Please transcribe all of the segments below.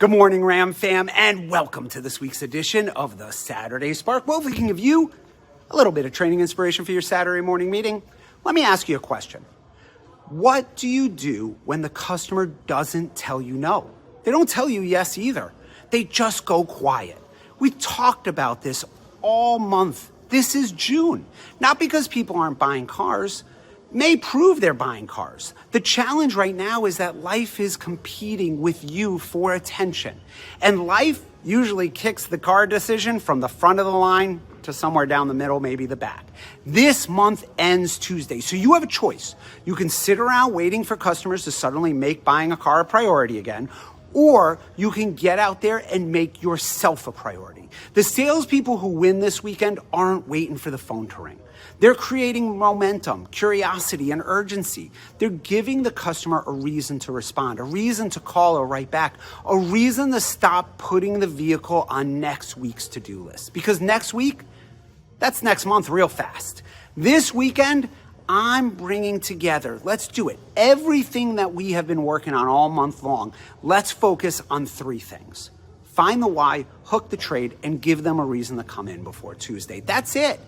Good morning, Ram fam, and welcome to this week's edition of the Saturday Spark. Well, if we can give you a little bit of training inspiration for your Saturday morning meeting, let me ask you a question. What do you do when the customer doesn't tell you no? They don't tell you yes either. They just go quiet. We talked about this all month. This is June. Not because people aren't buying cars, may prove they're buying cars. The challenge right now is that life is competing with you for attention. And life usually kicks the car decision from the front of the line to somewhere down the middle, maybe the back. This month ends Tuesday, so you have a choice. You can sit around waiting for customers to suddenly make buying a car a priority again, or you can get out there and make yourself a priority. The salespeople who win this weekend aren't waiting for the phone to ring. They're creating momentum, curiosity, and urgency. They're giving the customer a reason to respond, a reason to call or write back, a reason to stop putting the vehicle on next week's to-do list. Because next week, that's next month real fast. This weekend, I'm bringing together, let's do it, everything that we have been working on all month long. Let's focus on three things. Find the why, hook the trade, and give them a reason to come in before Tuesday. That's it.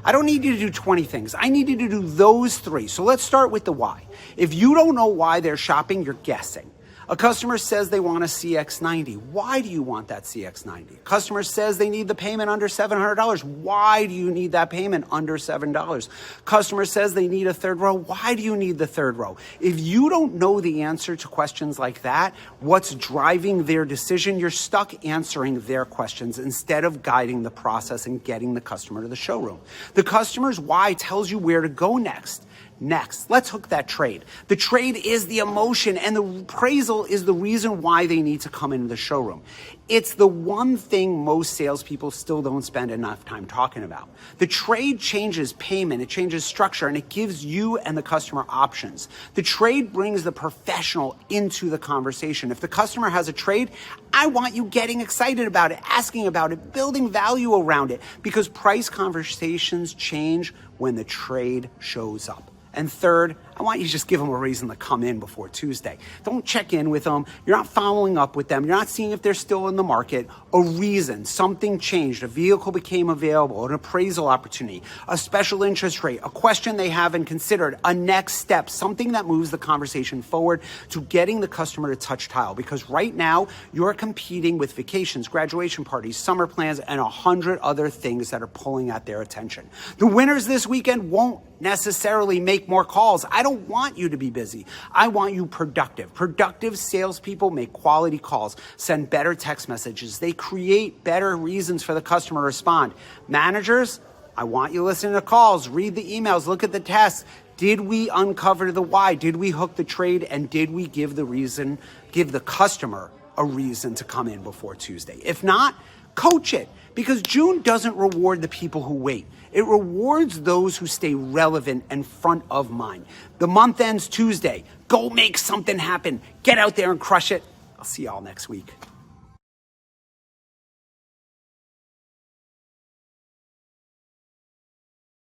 I don't need you to do 20 things. I need you to do those three. So let's start with the why. If you don't know why they're shopping, you're guessing. A customer says they want a CX-90. Why do you want that CX-90? A customer says they need the payment under $700. Why do you need that payment under $7? Customer says they need a third row. Why do you need the third row? If you don't know the answer to questions like that, what's driving their decision, you're stuck answering their questions instead of guiding the process and getting the customer to the showroom. The customer's why tells you where to go next. Next, let's hook that trade. The trade is the emotion, and the appraisal is the reason why they need to come into the showroom. It's the one thing most salespeople still don't spend enough time talking about. The trade changes payment, it changes structure, and it gives you and the customer options. The trade brings the professional into the conversation. If the customer has a trade, I want you getting excited about it, asking about it, building value around it, because price conversations change when the trade shows up. And third, I want you to just give them a reason to come in before Tuesday. Don't check in with them. You're not following up with them. You're not seeing if they're still in the market. A reason, something changed, a vehicle became available, an appraisal opportunity, a special interest rate, a question they haven't considered, a next step, something that moves the conversation forward to getting the customer to touch tile. Because right now, you're competing with vacations, graduation parties, summer plans, and 100 other things that are pulling at their attention. The winners this weekend won't necessarily make more calls. I don't want you to be busy. I want you productive. Productive salespeople make quality calls, send better text messages. They create better reasons for the customer to respond. Managers, I want you listening to calls, read the emails, look at the tests. Did we uncover the why? Did we hook the trade? And did we give the customer a reason to come in before Tuesday? If not, coach it, because June doesn't reward the people who wait. It rewards those who stay relevant and front of mind. The month ends Tuesday. Go make something happen. Get out there and crush it. I'll see y'all next week.